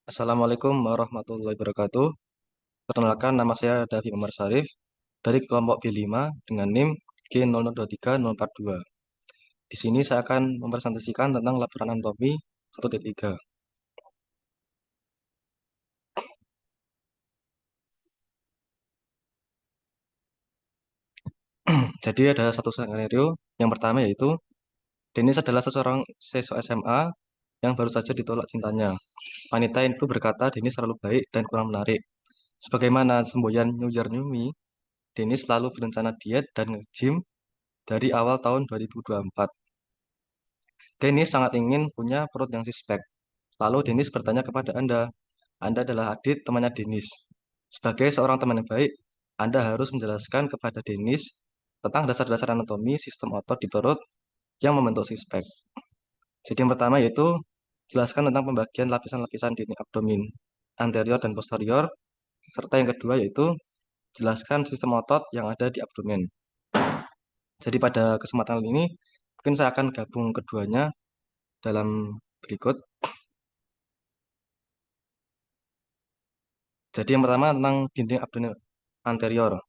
Assalamualaikum warahmatullahi wabarakatuh. Perkenalkan, nama saya Davi Umar Sarif dari kelompok B5 dengan NIM G0023-042. Di sini saya akan mempresentasikan tentang laporan anatomi 1.3. Jadi ada satu skenario. Yang pertama yaitu Denis adalah seseorang siswa SMA yang baru saja ditolak cintanya. Wanita itu berkata Denis terlalu baik dan kurang menarik. Sebagaimana semboyan New Year New Me, Denis selalu berencana diet dan nge-gym dari awal tahun 2024. Dennis sangat ingin punya perut yang six-pack. Lalu Dennis bertanya kepada Anda. Anda adalah Adit, temannya Dennis. Sebagai seorang teman yang baik, Anda harus menjelaskan kepada Dennis tentang dasar-dasar anatomi sistem otot di perut yang membentuk six-pack. Jadi yang pertama yaitu jelaskan tentang pembagian lapisan-lapisan di abdomen anterior dan posterior, serta yang kedua yaitu jelaskan sistem otot yang ada di abdomen. Jadi pada kesempatan ini mungkin saya akan gabung keduanya dalam berikut. Jadi yang pertama tentang dinding abdomen anterior.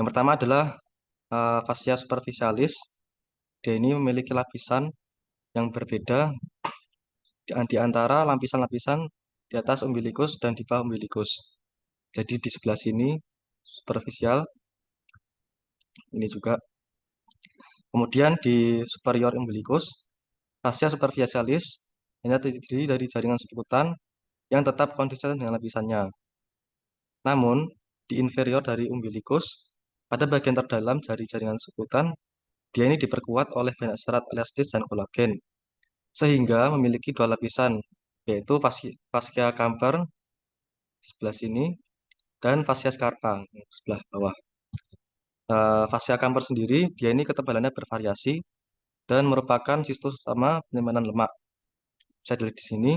Yang pertama adalah fascia superficialis. Dia ini memiliki lapisan yang berbeda di antara lapisan-lapisan di atas umbilikus dan di bawah umbilikus. Jadi di sebelah sini superficial, ini juga. Kemudian di superior umbilikus, fascia superficialis hanya terdiri dari jaringan subkutan yang tetap konsisten dengan lapisannya. Namun, di inferior dari umbilikus, pada bagian terdalam dari jaringan subkutan, dia ini diperkuat oleh banyak serat elastis dan kolagen, sehingga memiliki dua lapisan, yaitu fascia Camper sebelah sini dan fascia Scarpa sebelah bawah. Fascia Camper sendiri, dia ini ketebalannya bervariasi dan merupakan situs utama penyimpanan lemak. Bisa dilihat di sini,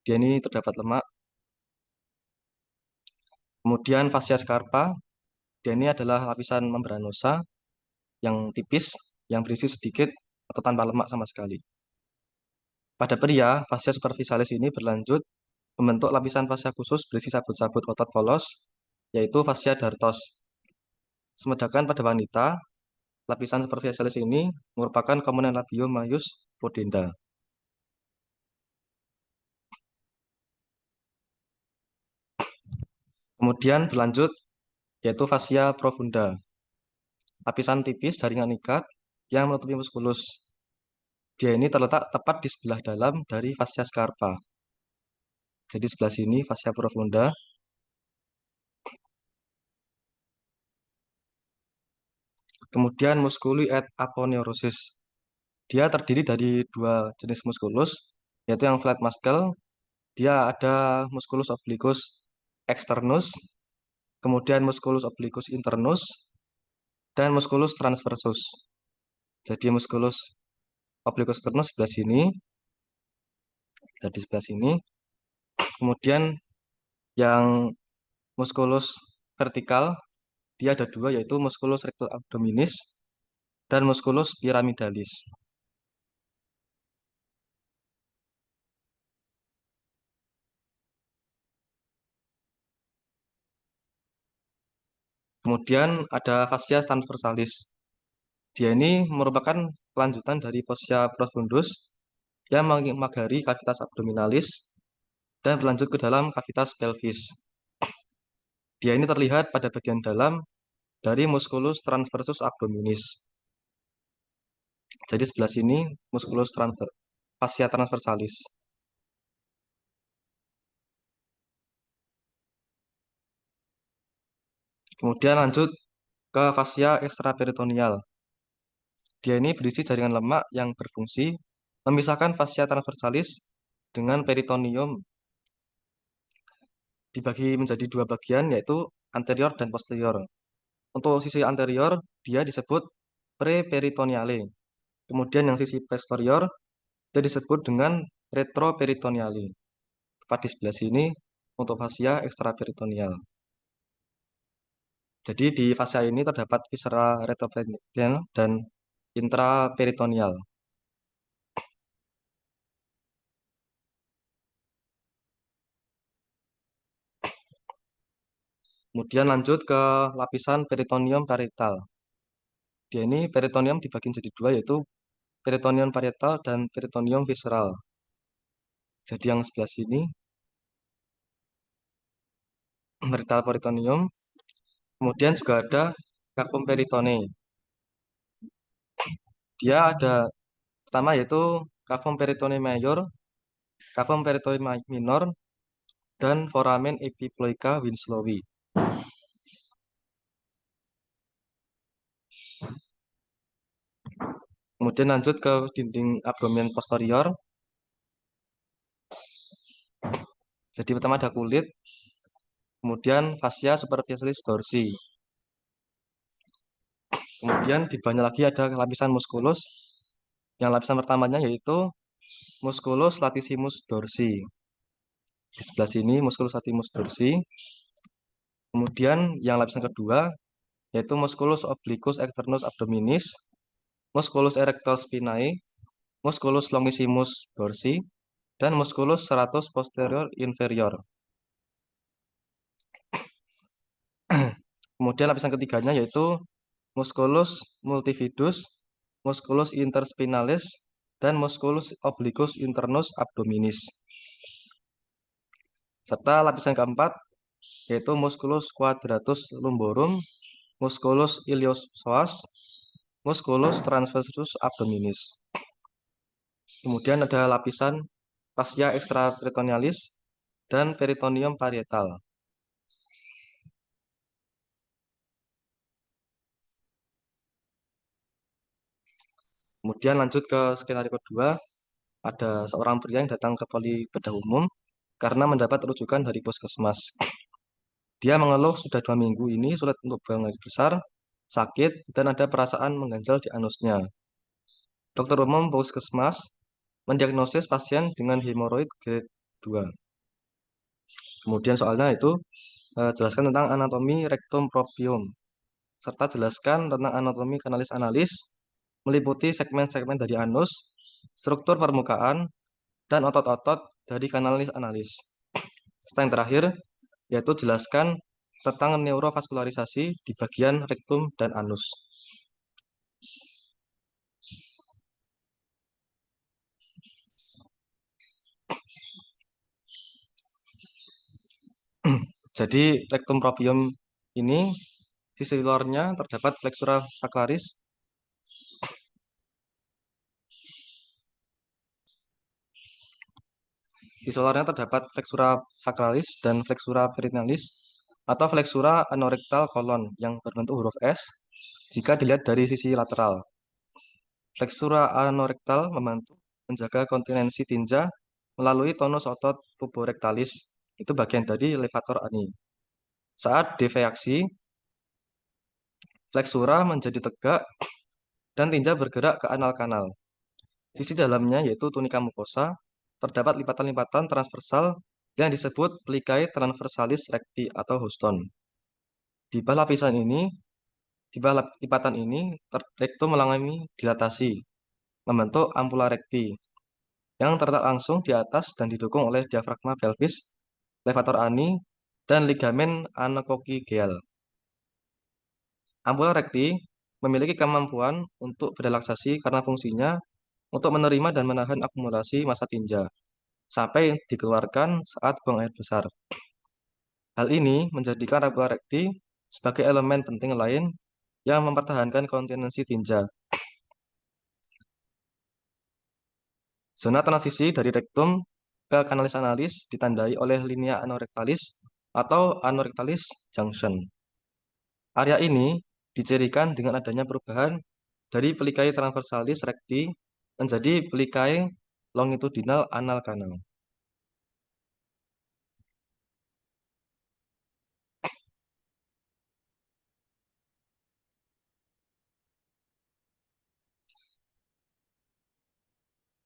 dia ini terdapat lemak. Kemudian fascia Scarpa, dia ini adalah lapisan membranosa yang tipis, yang berisi sedikit atau tanpa lemak sama sekali. Pada pria, fascia superficialis ini berlanjut membentuk lapisan fascia khusus berisi sabut-sabut otot polos, yaitu fascia dartos. Sedangkan pada wanita, lapisan superficialis ini merupakan komponen labium maius pudenda. Kemudian berlanjut, yaitu fascia profunda. Lapisan tipis jaringan ikat yang menutupi muskulus. Dia ini terletak tepat di sebelah dalam dari fascia scarpa. Jadi sebelah sini fascia profunda. Kemudian musculi et aponeurosis. Dia terdiri dari dua jenis muskulus, yaitu yang flat muscle. Dia ada musculus obliquus externus, kemudian musculus obliquus internus, dan musculus transversus. Jadi musculus obliquus externus sebelah sini, jadi sebelah sini. Kemudian yang musculus vertikal, dia ada dua, yaitu musculus rectus abdominis dan musculus pyramidalis. Kemudian ada fascia transversalis. Dia ini merupakan kelanjutan dari fascia profundus yang memagari kavitas abdominalis dan berlanjut ke dalam kavitas pelvis. Dia ini terlihat pada bagian dalam dari musculus transversus abdominis. Jadi sebelah sini musculus fascia transversalis. Kemudian lanjut ke fascia ekstraperitoneal. Dia ini berisi jaringan lemak yang berfungsi memisahkan fascia transversalis dengan peritoneum, dibagi menjadi dua bagian yaitu anterior dan posterior. Untuk sisi anterior dia disebut preperitoneale. Kemudian yang sisi posterior dia disebut dengan retroperitoneale. Tepat di sebelah sini untuk fascia ekstraperitoneal. Jadi di fascia ini terdapat viscera retroperitoneal dan intraperitoneal. Kemudian lanjut ke lapisan peritoneum parietal. Dia ini peritoneum dibagi menjadi dua, yaitu peritoneum parietal dan peritoneum visceral. Jadi yang sebelah sini parietal peritoneum. Kemudian juga ada cavum peritone. Dia ada pertama yaitu cavum peritone mayor, cavum peritone minor, dan foramen epiploica winslowi. Kemudian lanjut ke dinding abdomen posterior. Jadi pertama ada kulit, kemudian fascia superficialis dorsi. Kemudian di bawahnya lagi ada lapisan musculus. Yang lapisan pertamanya yaitu musculus latissimus dorsi. Di sebelah sini musculus latissimus dorsi. Kemudian yang lapisan kedua yaitu musculus obliquus externus abdominis, musculus erector spinae, musculus longissimus dorsi, dan musculus serratus posterior inferior. Kemudian lapisan ketiganya yaitu musculus multifidus, musculus interspinalis, dan musculus obliquus internus abdominis. Serta lapisan keempat yaitu musculus quadratus lumborum, musculus iliopsoas, musculus transversus abdominis. Kemudian ada lapisan fascia extraperitonealis dan peritoneum parietal. Kemudian lanjut ke skenario kedua, ada seorang pria yang datang ke poli bedah umum karena mendapat rujukan dari puskesmas. Dia mengeluh sudah 2 minggu ini sulit untuk buang air besar, sakit, dan ada perasaan mengganjal di anusnya. Dokter umum puskesmas mendiagnosis pasien dengan hemoroid grade 2. Kemudian soalnya itu jelaskan tentang anatomi rectum proprium, serta jelaskan tentang anatomi kanalis analis, meliputi segmen-segmen dari anus, struktur permukaan, dan otot-otot dari kanalis analis. Serta yang terakhir, yaitu jelaskan tentang neurovaskularisasi di bagian rektum dan anus. Jadi rektum proprium ini sisi luarnya terdapat flexura sacralis. Di luarnya terdapat flexura sacralis dan flexura peritonealis atau flexura anorektal kolon yang berbentuk huruf S jika dilihat dari sisi lateral. Flexura anorektal membantu menjaga kontinensi tinja melalui tonus otot puborektalis. Itu bagian dari levator ani. Saat deviaksi, flexura menjadi tegak dan tinja bergerak ke anal kanal. Sisi dalamnya yaitu tunika mukosa terdapat lipatan-lipatan transversal yang disebut plicae transversalis recti atau Houston. Di bawah lapisan ini, di bawah lipatan ini, rektum mengalami dilatasi, membentuk ampula recti yang terletak langsung di atas dan didukung oleh diafragma pelvis, levator ani, dan ligamen anocochigeal. Ampula recti memiliki kemampuan untuk berelaksasi karena fungsinya untuk menerima dan menahan akumulasi massa tinja sampai dikeluarkan saat buang air besar. Hal ini menjadikan ampula recti sebagai elemen penting lain yang mempertahankan kontinensi tinja. Zona transisi dari rektum ke kanalis analis ditandai oleh linea anorektalis atau anorektalis junction. Area ini dicirikan dengan adanya perubahan dari plicae transversalis recti menjadi plicae longitudinal anal kanal.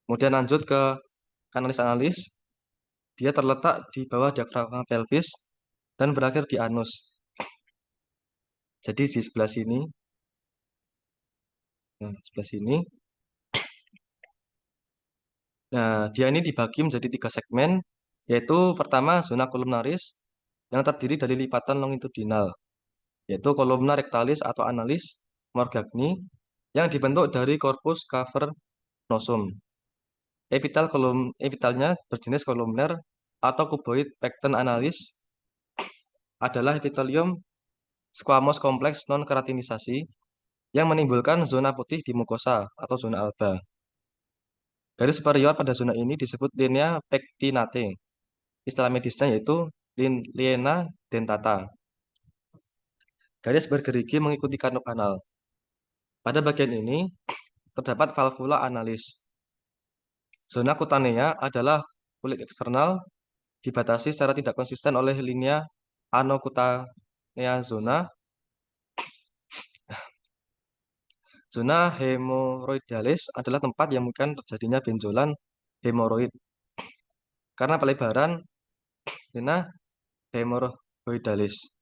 Kemudian lanjut ke kanalis analis, dia terletak di bawah diafragma pelvis dan berakhir di anus. Jadi di sebelah sini, sebelah sini. Nah, dia ini dibagi menjadi 3 segmen, yaitu pertama zona kolumnaris, yang terdiri dari lipatan longitudinal, yaitu kolumna rectalis atau analis Morgagni yang dibentuk dari korpus cavernosum. Epitalnya berjenis kolumner atau kuboid. Pecten analis adalah epitelium squamous kompleks non-keratinisasi yang menimbulkan zona putih di mukosa atau zona alba. Garis superior pada zona ini disebut linea pectinate. Istilah medisnya yaitu linea dentata. Garis bergerigi mengikuti kanuk anal. Pada bagian ini terdapat valvula analis. Zona kutanea adalah kulit eksternal dibatasi secara tidak konsisten oleh linea anocutanea zona. Zona hemoroidalis adalah tempat yang mungkin terjadinya benjolan hemoroid karena pelebaran vena hemoroidalis.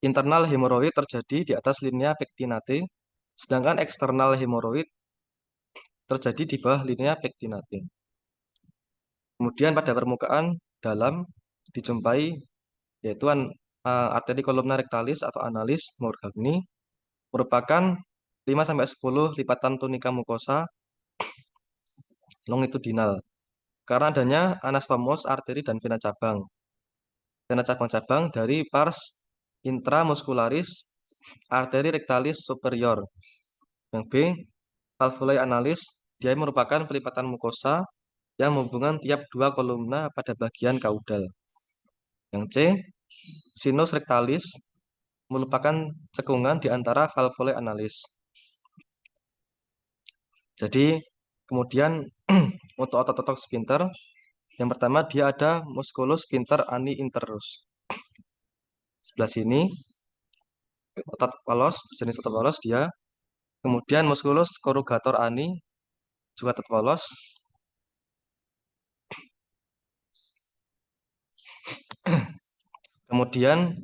Internal hemoroid terjadi di atas linea pectinate, sedangkan eksternal hemoroid terjadi di bawah linea pectinate. Kemudian pada permukaan dalam dijumpai yaitu arteri kolumna rectalis atau analis Morgagni merupakan 5-10 lipatan tunika mukosa longitudinal karena adanya anastomos arteri dan vena cabang. Vena cabang-cabang dari pars intramuscularis arteri rectalis superior. Yang B, valvulae analis, dia merupakan pelipatan mukosa yang menghubungkan tiap dua kolumna pada bagian kaudal. Yang C, sinus rectalis merupakan cekungan di antara valvulae analis. Jadi kemudian untuk otot-otot sphincter, yang pertama dia ada musculus sphincter ani interus. Sebelah sini otot polos, jenis otot polos dia. Kemudian musculus corrugator ani juga otot polos. Kemudian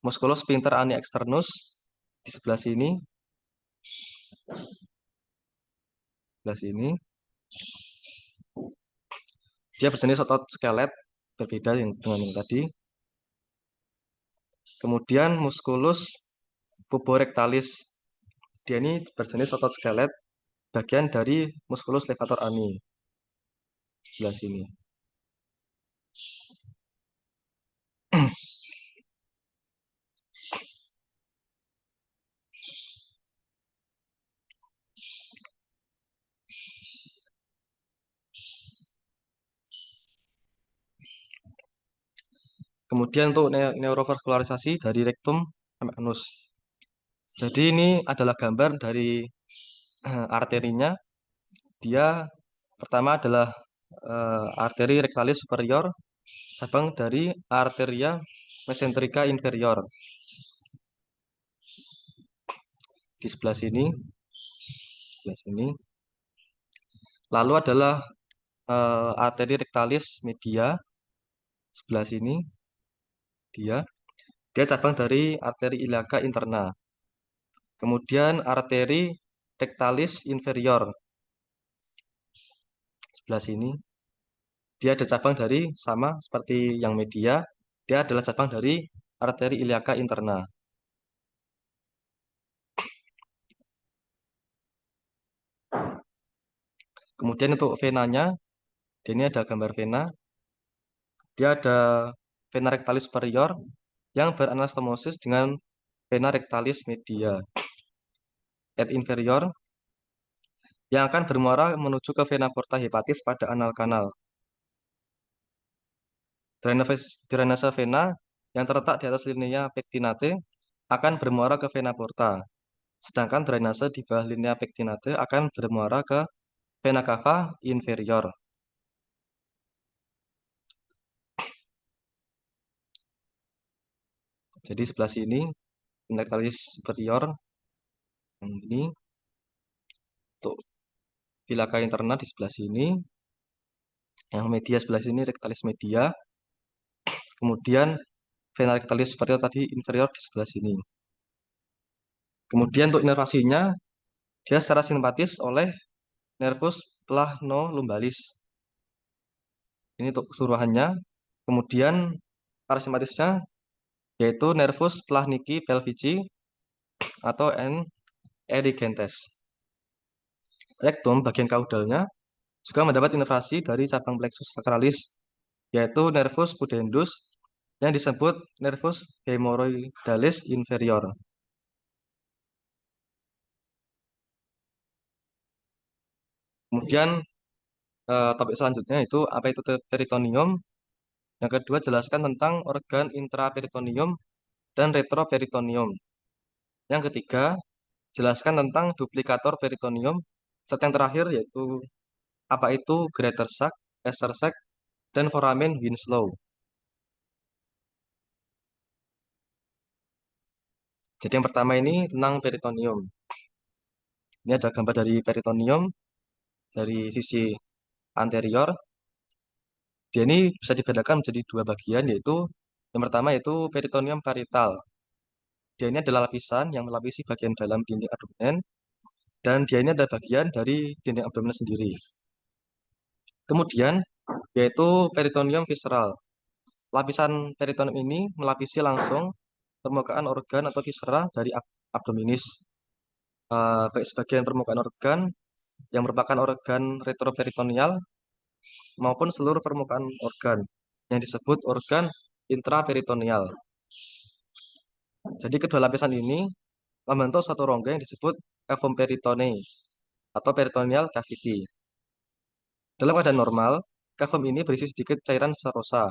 musculus sphincter ani externus di sebelah sini. Sebelah sini. Dia berjenis otot skelet, berbeda dengan yang tadi. Kemudian musculus puborectalis. Dia ini berjenis otot skelet, bagian dari musculus levator ani. Sebelah sini. Kemudian untuk neurovascularisasi dari rektum sampai anus. Jadi ini adalah gambar dari arterinya. Dia pertama adalah arteri rectalis superior, cabang dari arteria mesenterica inferior. Di sebelah sini, Lalu adalah arteri rectalis media, sebelah sini. Dia cabang dari arteri iliaca interna. Kemudian arteri rectalis inferior, sebelah sini. Dia ada cabang dari sama seperti yang media. Dia adalah cabang dari arteri iliaca interna. Kemudian untuk venanya, ini ada gambar vena. Dia ada vena rectalis superior yang beranastomosis dengan vena rectalis media et inferior yang akan bermuara menuju ke vena porta hepatis pada anal kanal. Drainase vena yang terletak di atas linea pectinate akan bermuara ke vena porta. Sedangkan drainase di bawah linea pectinate akan bermuara ke vena cava inferior. Jadi sebelah sini rectalis superior yang ini untuk iliaca interna di sebelah sini, yang media sebelah sini rectalis media. Kemudian vena rectalis superior tadi inferior di sebelah sini. Kemudian untuk inervasinya dia secara simpatis oleh nervus plano lumbalis. Ini untuk keseluruhannya. Kemudian parasimpatisnya yaitu nervus plahnici pelvici atau N. erigentes. Rektum bagian kaudalnya juga mendapat inervasi dari cabang plexus sacralis yaitu nervus pudendus yang disebut nervus hemorrhoidalis inferior. Kemudian topik selanjutnya itu apa itu peritoneum. Yang kedua, jelaskan tentang organ intraperitoneum dan retroperitoneum. Yang ketiga, jelaskan tentang duplikator peritoneum. Serta yang terakhir yaitu apa itu greater sac, lesser sac, dan foramen Winslow. Jadi yang pertama ini tentang peritoneum. Ini ada gambar dari peritoneum dari sisi anterior. Dia ini bisa dibedakan menjadi dua bagian yaitu yang pertama yaitu peritoneum parietal. Dia ini adalah lapisan yang melapisi bagian dalam dinding abdomen dan dia ini adalah bagian dari dinding abdomen sendiri. Kemudian yaitu peritoneum visceral. Lapisan peritoneum ini melapisi langsung permukaan organ atau viscera dari abdominis. Baik sebagian permukaan organ yang merupakan organ retroperitoneal maupun seluruh permukaan organ yang disebut organ intraperitoneal. Jadi kedua lapisan ini membentuk suatu rongga yang disebut cavum peritonei atau peritoneal cavity. Dalam keadaan normal, cavum ini berisi sedikit cairan serosa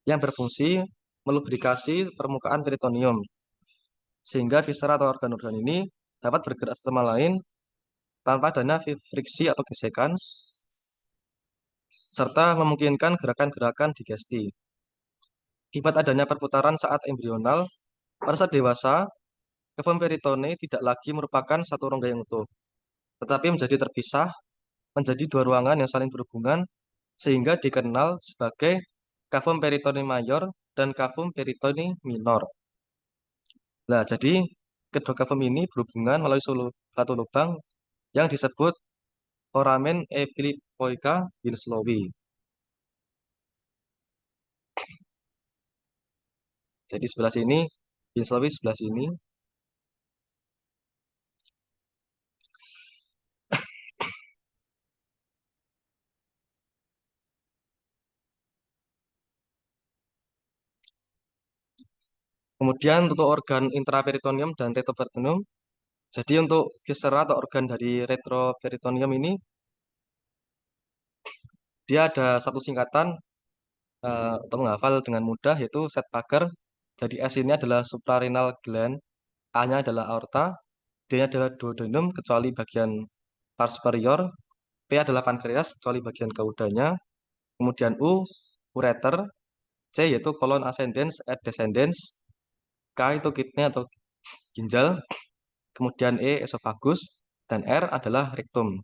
yang berfungsi melubrikasi permukaan peritoneum sehingga viscera atau organ-organ ini dapat bergerak satu sama lain tanpa adanya friksi atau gesekan serta memungkinkan gerakan-gerakan digesti. Akibat adanya perputaran saat embrional, pada saat dewasa, cavum peritonei tidak lagi merupakan satu rongga yang utuh, tetapi menjadi terpisah menjadi dua ruangan yang saling berhubungan sehingga dikenal sebagai cavum peritonei mayor dan cavum peritonei minor. Nah, jadi kedua cavum ini berhubungan melalui satu lubang yang disebut foramen epipoica Winslowi. Jadi sebelah sini Winslowi, sebelah sini. Kemudian untuk organ intraperitoneum dan retroperitoneum. Jadi untuk viscera atau organ dari retroperitoneum ini dia ada satu singkatan untuk menghafal dengan mudah yaitu Set-Pager. Jadi S ini adalah suprarenal gland, A-nya adalah aorta, D-nya adalah duodenum kecuali bagian pars superior, P adalah pankreas kecuali bagian kaudanya, kemudian U ureter, C yaitu colon ascendens et descendens, K itu kidney atau ginjal, kemudian E esophagus, dan R adalah rectum.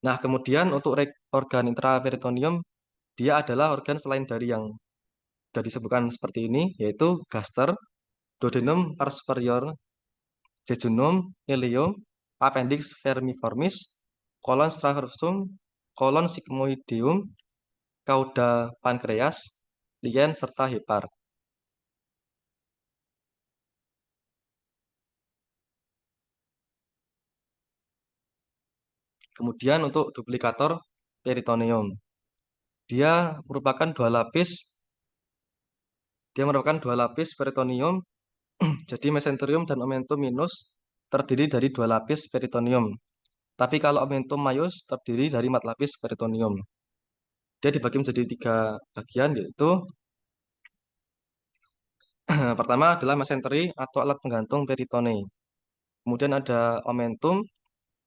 Nah, kemudian untuk organ intraperitoneum, dia adalah organ selain dari yang sudah disebutkan seperti ini, yaitu gaster, duodenum pars superior, jejunum, ileum, appendix vermiformis, colon strafusum, colon sigmoideum, cauda pankreas, lien, serta hepar. Kemudian untuk duplikator peritoneum, dia merupakan dua lapis, peritoneum. Jadi mesenterium dan omentum minus terdiri dari dua lapis peritoneum. Tapi kalau omentum maius terdiri dari 4 lapis peritoneum. Dia dibagi menjadi 3 bagian yaitu pertama adalah mesenteri atau alat penggantung peritone. Kemudian ada omentum.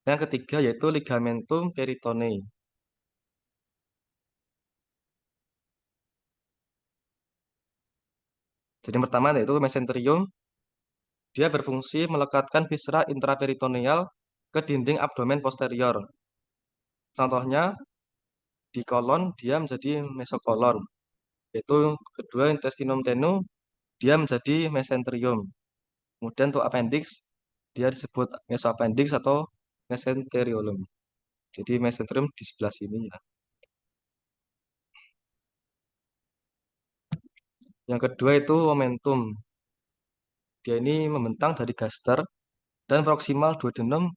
Yang ketiga yaitu ligamentum peritone. Jadi yang pertama yaitu mesenterium. Dia berfungsi melekatkan viscera intraperitoneal ke dinding abdomen posterior. Contohnya di kolon dia menjadi mesokolon. Yaitu kedua intestinum tenue dia menjadi mesenterium. Kemudian untuk appendix dia disebut mesoappendix atau mesenteriolum. Jadi mesenterium di sebelah sini ya. Yang kedua itu momentum. Dia ini membentang dari gaster dan proksimal duodenum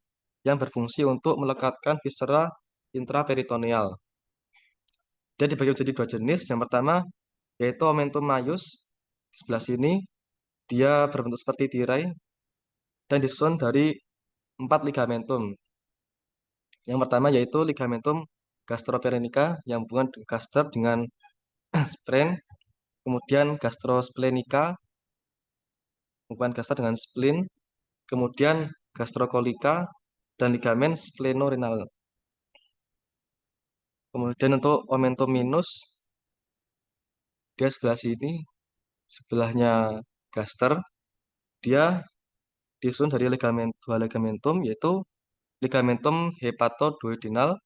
yang berfungsi untuk melekatkan viscera intraperitoneal. Dia dibagi menjadi dua jenis. Yang pertama yaitu omentum maius. Di sebelah sini dia berbentuk seperti tirai dan disusun dari 4 ligamentum. Yang pertama yaitu ligamentum gastroperenica yang hubungan gaster dengan spleen, kemudian gastrosplenica hubungan gaster dengan spleen, kemudian gastrokolika dan ligamen splenorenal. Kemudian untuk omentum minus, dia sebelah sini, sebelahnya gaster, dia disusun dari dua ligamentum, yaitu ligamentum hepatoduodenal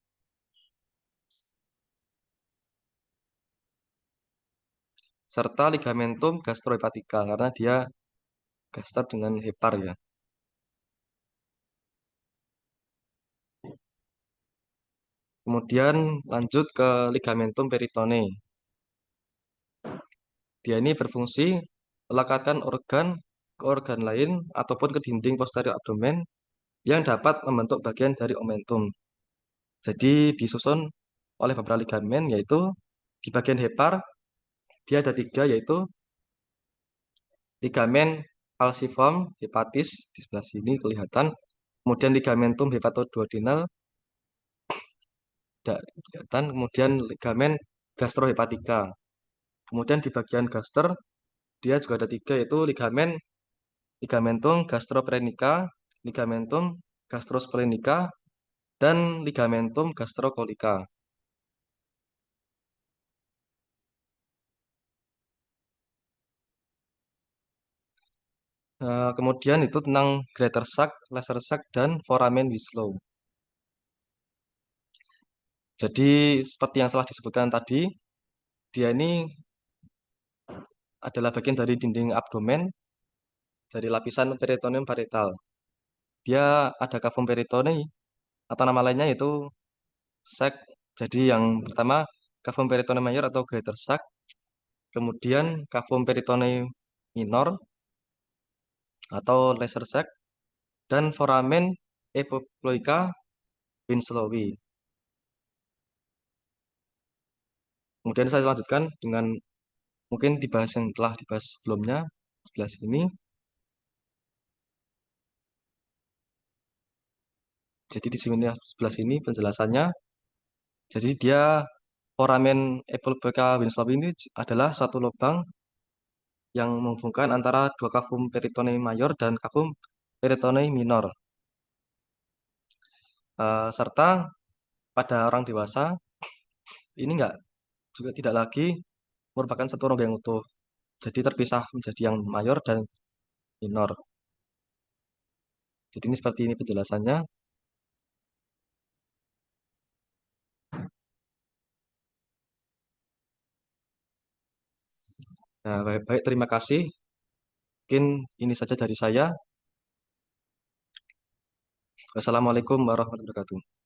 serta ligamentum gastrohepatica karena dia gaster dengan hepar ya. Kemudian lanjut ke ligamentum peritone. Dia ini berfungsi melekatkan organ ke organ lain ataupun ke dinding posterior abdomen yang dapat membentuk bagian dari omentum. Jadi disusun oleh beberapa ligamen yaitu di bagian hepar dia ada 3 yaitu ligamen falciform hepatis di sebelah sini kelihatan. Kemudian ligamentum hepatoduodenal tidak kelihatan. Kemudian ligamen gastrohepatica. Kemudian di bagian gaster dia juga ada 3 yaitu ligamentum gastroprenica, ligamentum gastrosplenica, dan ligamentum gastrokolika. Kemudian itu tentang greater sac, lesser sac, dan foramen Winslow. Jadi seperti yang telah disebutkan tadi, dia ini adalah bagian dari dinding abdomen dari lapisan peritoneum parietal. Dia ada cavum peritone atau nama lainnya yaitu sac. Jadi yang pertama cavum peritone mayor atau greater sac, kemudian cavum peritone minor atau lesser sac, dan foramen epiploica winslowi. Kemudian saya lanjutkan dengan mungkin dibahas yang telah dibahas sebelumnya sebelah sini. Jadi di sini sebelah sini penjelasannya. Jadi dia foramen epiploica winslowi ini adalah suatu lubang yang menghubungkan antara dua cavum peritone mayor dan cavum peritone minor. Serta pada orang dewasa ini enggak juga tidak lagi merupakan satu rongga yang utuh. Jadi terpisah menjadi yang mayor dan minor. Jadi ini seperti ini penjelasannya. Nah, baik-baik, terima kasih. Mungkin ini saja dari saya. Wassalamualaikum warahmatullahi wabarakatuh.